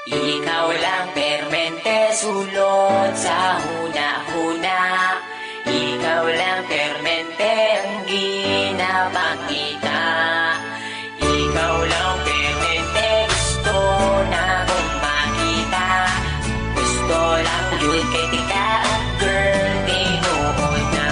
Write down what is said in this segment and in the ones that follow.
Ikaw lang permente sulod sa huna-huna. Ikaw lang permente ang ginapakita. Ikaw lang permente gusto na kong makita. Gusto lang yun kay tika, girl, tinuod na.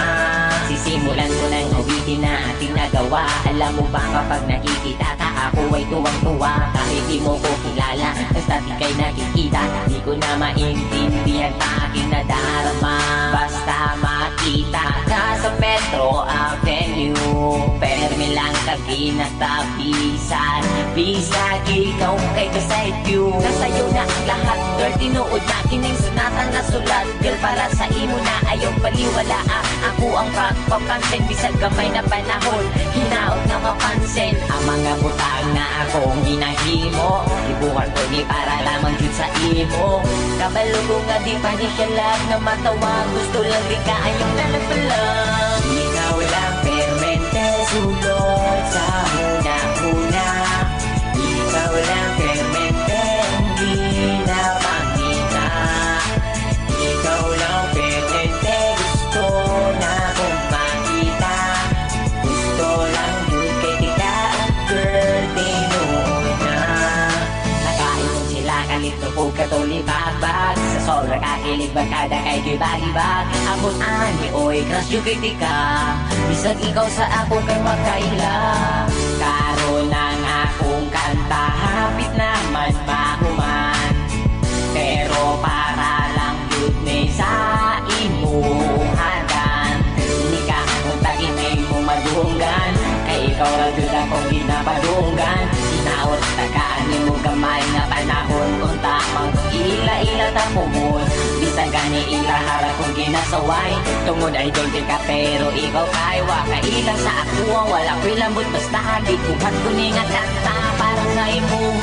Sisimulan ko ng awitin na ating nagawa. Alam mo ba kapag nakikita ka, ako ay tuwang-tuwa. Kahit di mo ko kilala, basta di kay nakikita. Di ko na maintindihan pa aking nadarama. Basta makita ka sa Metro Avenue, permi lang kaginatabisan. Bisag ikaw kay kasay view. Nasa'yo na ang lahat, girl, tinuod na kining sunatan na sulat. Girl, para sa imo na ayaw paliwala. Ako ang pagpapansin, bisag gamay na panahon, hinaot na mapansin ang mga butang na akong ginahimo. Ibukan ko ni para lamang yun sa imo. Kabalo ko nga di pa ni siya lang na matawa. Gusto lang di ka ayong nalapalang. Ikaw lang permente sulod sa huna-huna. Ikaw lang permente ang ginapakita. Ikaw lang permente gusto na kong makita. Gusto lang yun kay tika, girl, tinuod na. Nakaipon sila kalito po katulibag-bag. Sa sobra kakilig bagkada kay gibag-ibag. Amon ani oy crush yung kay tika. Bisag ikaw sa ako kay makaila. Karon ang akong kanta hapit naman mahuman. Pero para lang yun ni sa imuhagan. Hindi ka muntakin ay mo madunggan. Kay ikaw lang yun akong ginapadunggan. Sinaot tagaan ni mo gamay na panahon. Kung tamang ila-ila tamumon. Bisag gani ila harap kong ginasaway. Tungod ay doon ka pero ikaw kaywa. Kailang sa ako wala ko'y lambot basta habig. Kuhat ko ni nga kanta parang nga imuha.